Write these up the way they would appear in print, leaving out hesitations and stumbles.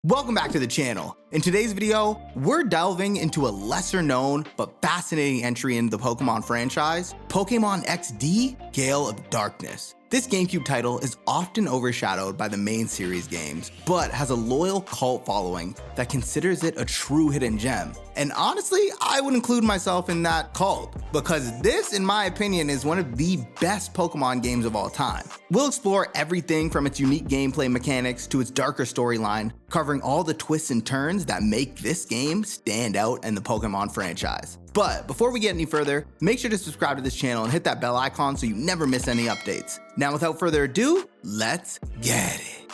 Welcome back to the channel. In today's video, we're delving into a lesser known but fascinating entry into the Pokemon franchise, Pokemon XD Gale of Darkness. This GameCube title is often overshadowed by the main series games, but has a loyal cult following that considers it a true hidden gem. And honestly, I would include myself in that cult, because this, in my opinion, is one of the best Pokemon games of all time. We'll explore everything from its unique gameplay mechanics to its darker storyline, covering all the twists and turns that make this game stand out in the Pokemon franchise. But before we get any further, make sure to subscribe to this channel and hit that bell icon so you never miss any updates. Now without further ado, let's get it.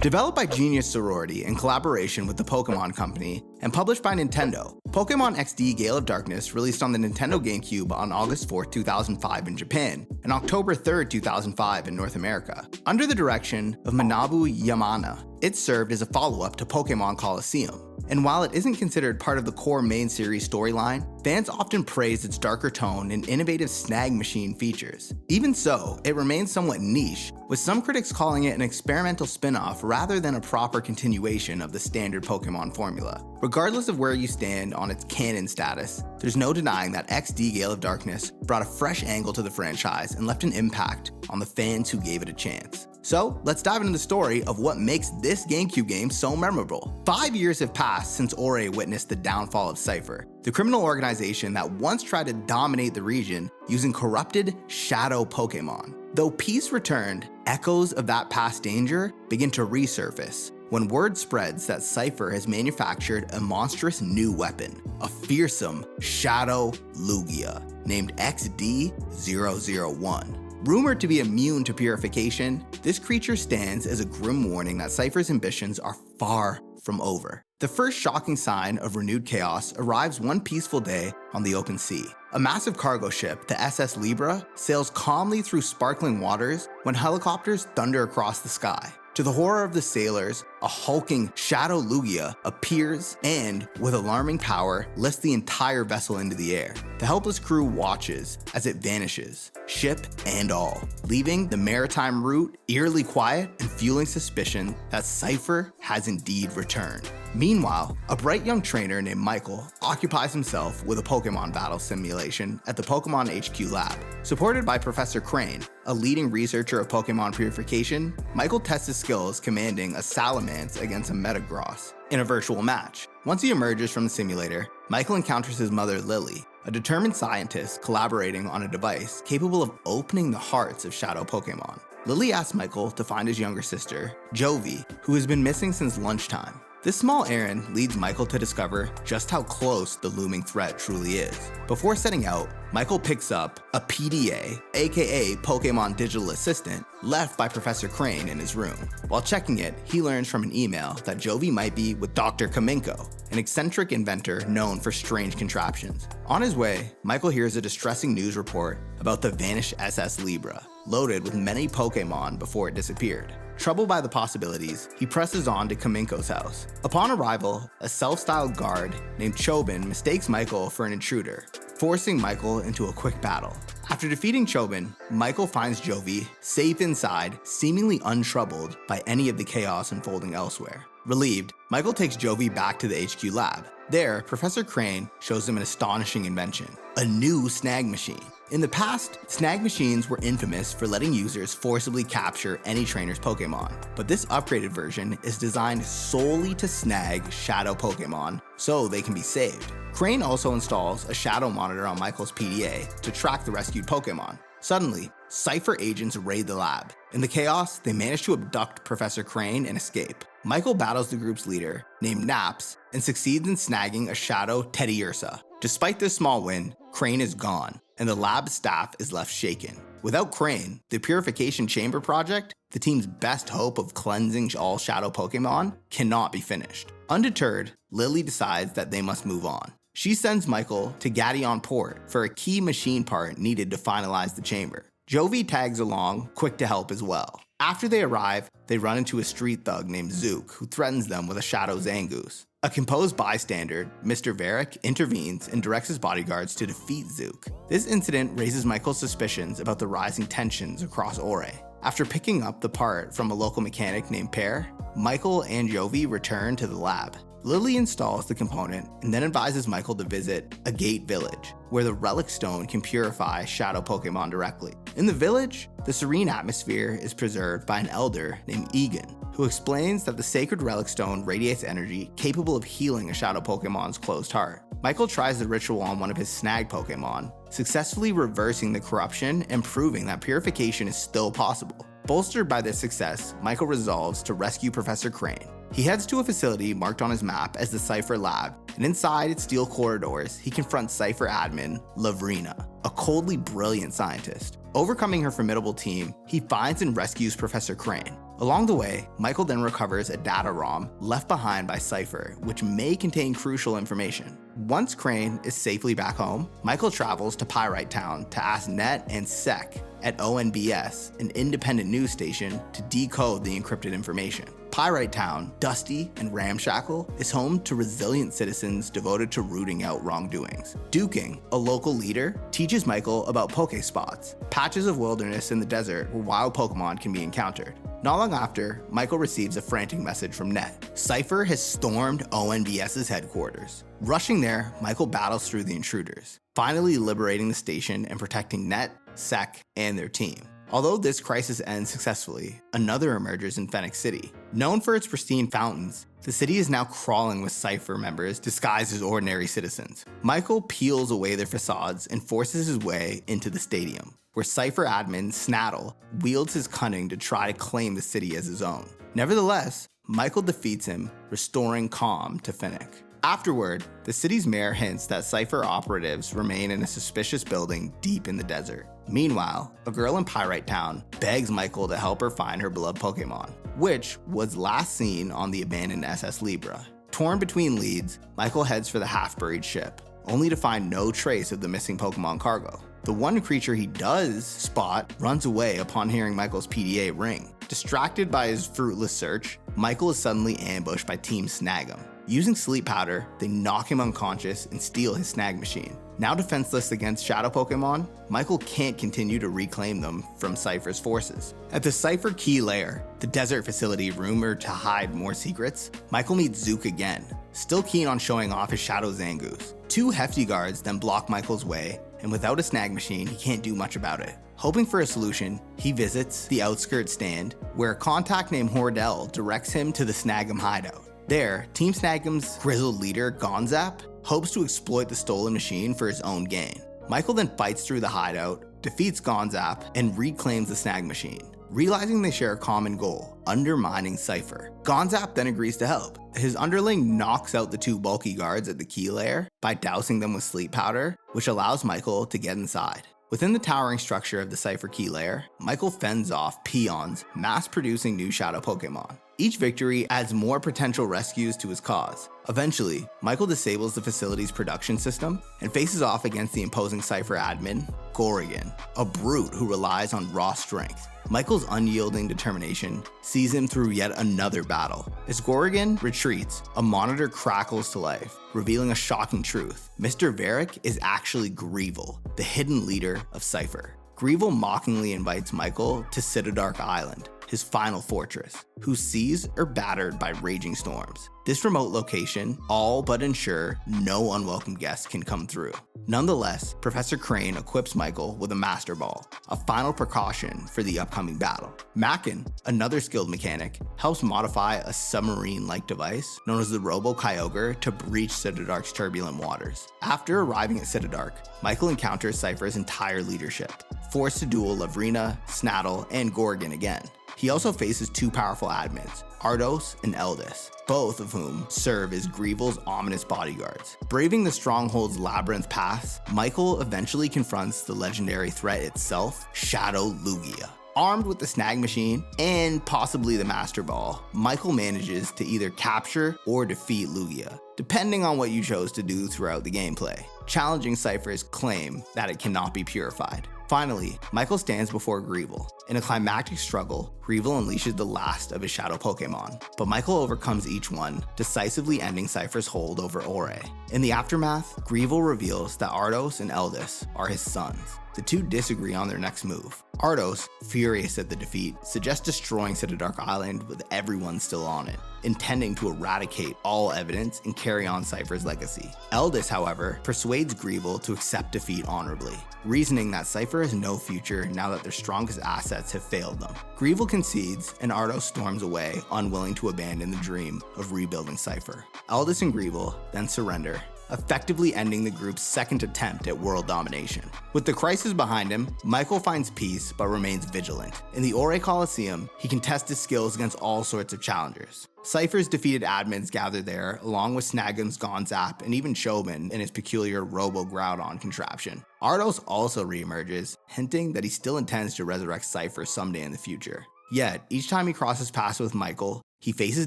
Developed by Genius Sorority in collaboration with the Pokémon Company and published by Nintendo, Pokemon XD Gale of Darkness released on the Nintendo GameCube on August 4, 2005 in Japan and October 3, 2005 in North America. Under the direction of Manabu Yamana, it served as a follow-up to Pokemon Colosseum. And while it isn't considered part of the core main series storyline, fans often praised its darker tone and innovative Snag machine features. Even so, it remains somewhat niche, with some critics calling it an experimental spin-off rather than a proper continuation of the standard Pokemon formula. Regardless of where you stand on its canon status, there's no denying that XD Gale of Darkness brought a fresh angle to the franchise and left an impact on the fans who gave it a chance. So let's dive into the story of what makes this GameCube game so memorable. 5 years have passed since Ore witnessed the downfall of Cipher, the criminal organization that once tried to dominate the region using corrupted shadow Pokemon. Though peace returned, echoes of that past danger begin to resurface when word spreads that Cipher has manufactured a monstrous new weapon, a fearsome shadow Lugia named XD-001. Rumored to be immune to purification, this creature stands as a grim warning that Cipher's ambitions are far from over. The first shocking sign of renewed chaos arrives one peaceful day on the open sea. A massive cargo ship, the SS Libra, sails calmly through sparkling waters when helicopters thunder across the sky. To the horror of the sailors, a hulking Shadow Lugia appears and, with alarming power, lifts the entire vessel into the air. The helpless crew watches as it vanishes, ship and all, leaving the maritime route eerily quiet and fueling suspicion that Cipher has indeed returned. Meanwhile, a bright young trainer named Michael occupies himself with a Pokemon battle simulation at the Pokemon HQ lab. Supported by Professor Crane, a leading researcher of Pokemon purification, Michael tests his skills commanding a Salamence against a Metagross in a virtual match. Once he emerges from the simulator, Michael encounters his mother Lily, a determined scientist collaborating on a device capable of opening the hearts of shadow Pokemon. Lily asks Michael to find his younger sister, Jovi, who has been missing since lunchtime. This small errand leads Michael to discover just how close the looming threat truly is. Before setting out, Michael picks up a PDA, aka Pokemon Digital Assistant, left by Professor Crane in his room. While checking it, he learns from an email that Jovi might be with Dr. Kaminko, an eccentric inventor known for strange contraptions. On his way, Michael hears a distressing news report about the vanished SS Libra, loaded with many Pokemon before it disappeared. Troubled by the possibilities, he presses on to Kaminko's house. Upon arrival, a self-styled guard named Chobin mistakes Michael for an intruder, forcing Michael into a quick battle. After defeating Chobin, Michael finds Jovi safe inside, seemingly untroubled by any of the chaos unfolding elsewhere. Relieved, Michael takes Jovi back to the HQ lab. There, Professor Crane shows him an astonishing invention, a new Snag machine. In the past, Snag machines were infamous for letting users forcibly capture any trainer's Pokemon, but this upgraded version is designed solely to snag shadow Pokemon so they can be saved. Crane also installs a shadow monitor on Michael's PDA to track the rescued Pokemon. Suddenly, Cipher agents raid the lab. In the chaos, they manage to abduct Professor Crane and escape. Michael battles the group's leader, named Naps, and succeeds in snagging a shadow Teddiursa. Despite this small win, Crane is gone, and the lab staff is left shaken. Without Crane, the Purification Chamber project, the team's best hope of cleansing all shadow Pokemon, cannot be finished. Undeterred, Lily decides that they must move on. She sends Michael to Gadion Port for a key machine part needed to finalize the chamber. Jovi tags along, quick to help as well. After they arrive, they run into a street thug named Zook, who threatens them with a Shadow Zangoose. A composed bystander, Mr. Varric, intervenes and directs his bodyguards to defeat Zook. This incident raises Michael's suspicions about the rising tensions across Ore. After picking up the part from a local mechanic named Pear, Michael and Jovi return to the lab. Lily installs the component and then advises Michael to visit a gate village, where the relic stone can purify shadow Pokemon directly. In the village, the serene atmosphere is preserved by an elder named Egan, who explains that the sacred relic stone radiates energy capable of healing a shadow Pokemon's closed heart. Michael tries the ritual on one of his Snag Pokemon, successfully reversing the corruption and proving that purification is still possible. Bolstered by this success, Michael resolves to rescue Professor Crane. He heads to a facility marked on his map as the Cipher Lab, and inside its steel corridors, he confronts Cipher admin, Lavrina, a coldly brilliant scientist. Overcoming her formidable team, he finds and rescues Professor Crane. Along the way, Michael then recovers a data ROM left behind by Cipher, which may contain crucial information. Once Crane is safely back home, Michael travels to Pyrite Town to ask Net and Sec at ONBS, an independent news station, to decode the encrypted information. Pyrite Town, dusty and ramshackle, is home to resilient citizens devoted to rooting out wrongdoings. Duking, a local leader, teaches Michael about Pokespots, patches of wilderness in the desert where wild Pokemon can be encountered. Not long after, Michael receives a frantic message from Net. Cipher has stormed ONBS's headquarters. Rushing there, Michael battles through the intruders, finally liberating the station and protecting Net, Sec, and their team. Although this crisis ends successfully, another emerges in Phoenix City. Known for its pristine fountains, the city is now crawling with Cipher members disguised as ordinary citizens. Michael peels away their facades and forces his way into the stadium, where Cipher admin Snaddle wields his cunning to try to claim the city as his own. Nevertheless, Michael defeats him, restoring calm to Phoenix. Afterward, the city's mayor hints that Cipher operatives remain in a suspicious building deep in the desert. Meanwhile, a girl in Pyrite Town begs Michael to help her find her beloved Pokemon, which was last seen on the abandoned SS Libra. Torn between leads, Michael heads for the half-buried ship, only to find no trace of the missing Pokemon cargo. The one creature he does spot runs away upon hearing Michael's PDA ring. Distracted by his fruitless search, Michael is suddenly ambushed by Team Snag'em. Using sleep powder, they knock him unconscious and steal his Snag machine. Now defenseless against shadow Pokemon, Michael can't continue to reclaim them from Cipher's forces. At the Cipher Key Lair, the desert facility rumored to hide more secrets, Michael meets Zook again, still keen on showing off his Shadow Zangoose. Two hefty guards then block Michael's way, and without a Snag machine, he can't do much about it. Hoping for a solution, he visits the outskirts stand, where a contact named Hordell directs him to the Snag'em hideout. There, Team Snag'em's grizzled leader, Gonzap, hopes to exploit the stolen machine for his own gain. Michael then fights through the hideout, defeats Gonzap, and reclaims the Snag machine, realizing they share a common goal, undermining Cipher. Gonzap then agrees to help. His underling knocks out the two bulky guards at the Key Lair by dousing them with sleep powder, which allows Michael to get inside. Within the towering structure of the Cipher Key Lair, Michael fends off peons, mass-producing new shadow Pokemon. Each victory adds more potential rescues to his cause. Eventually, Michael disables the facility's production system and faces off against the imposing Cipher admin, Gorrigan, a brute who relies on raw strength. Michael's unyielding determination sees him through yet another battle. As Gorrigan retreats, a monitor crackles to life, revealing a shocking truth. Mr. Varric is actually Greevil, the hidden leader of Cipher. Greevil mockingly invites Michael to Citadark Island, his final fortress, whose seas are battered by raging storms. This remote location all but ensure no unwelcome guests can come through. Nonetheless, Professor Crane equips Michael with a Master Ball, a final precaution for the upcoming battle. Mackin, another skilled mechanic, helps modify a submarine-like device known as the Robo-Kyogre to breach Citadark's turbulent waters. After arriving at Citadark, Michael encounters Cipher's entire leadership, forced to duel Lavrina, Snaddle, and Gorgon again. He also faces two powerful admins, Ardos and Eldis, both of whom serve as Greevil's ominous bodyguards. Braving the stronghold's labyrinth paths, Michael eventually confronts the legendary threat itself, Shadow Lugia. Armed with the Snag machine and possibly the Master Ball, Michael manages to either capture or defeat Lugia, depending on what you chose to do throughout the gameplay, challenging Cipher's claim that it cannot be purified. Finally, Michael stands before Greevil. In a climactic struggle, Greevil unleashes the last of his shadow Pokemon, but Michael overcomes each one, decisively ending Cipher's hold over Ore. In the aftermath, Greevil reveals that Ardos and Eldis are his sons. The two disagree on their next move. Ardos, furious at the defeat, suggests destroying Citadark Island with everyone still on it, intending to eradicate all evidence and carry on Cipher's legacy. Eldis, however, persuades Greevil to accept defeat honorably, reasoning that Cipher has no future now that their strongest assets have failed them. Greevil concedes, and Ardos storms away, unwilling to abandon the dream of rebuilding Cipher. Eldis and Greevil then surrender, effectively ending the group's second attempt at world domination. With the crisis behind him, Michael finds peace but remains vigilant. In the Ore Coliseum, he can test his skills against all sorts of challengers. Cipher's defeated admins gather there, along with Snagham's Gonzap and even Chobin in his peculiar Robo-Groudon contraption. Ardos also reemerges, hinting that he still intends to resurrect Cipher someday in the future. Yet, each time he crosses paths with Michael, he faces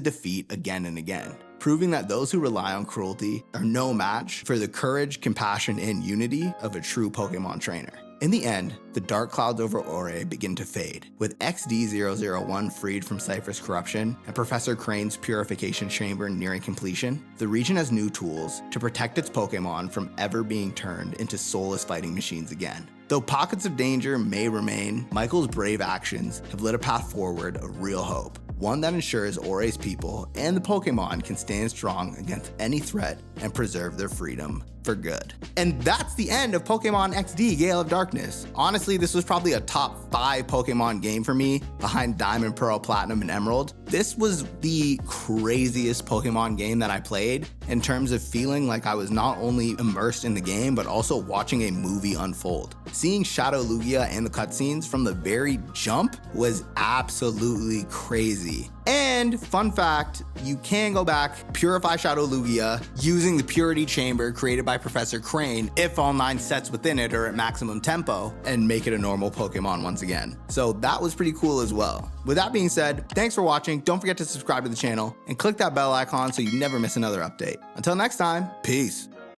defeat again and again, proving that those who rely on cruelty are no match for the courage, compassion, and unity of a true Pokemon trainer. In the end, the dark clouds over Ore begin to fade. With XD001 freed from Cipher's corruption and Professor Crane's purification chamber nearing completion, the region has new tools to protect its Pokemon from ever being turned into soulless fighting machines again. Though pockets of danger may remain, Michael's brave actions have lit a path forward of real hope. One that ensures Ore's people and the Pokemon can stand strong against any threat and preserve their freedom for good. And that's the end of Pokemon XD Gale of Darkness. Honestly, this was probably a top 5 Pokemon game for me, behind Diamond, Pearl, Platinum, and Emerald. This was the craziest Pokemon game that I played in terms of feeling like I was not only immersed in the game, but also watching a movie unfold. Seeing Shadow Lugia and the cutscenes from the very jump was absolutely crazy. And fun fact, you can go back, purify Shadow Lugia using the Purity Chamber created by Professor Crane if all 9 sets within it are at maximum tempo, and make it a normal Pokemon once again. So that was pretty cool as well. With that being said, thanks for watching. Don't forget to subscribe to the channel and click that bell icon so you never miss another update. Until next time, peace.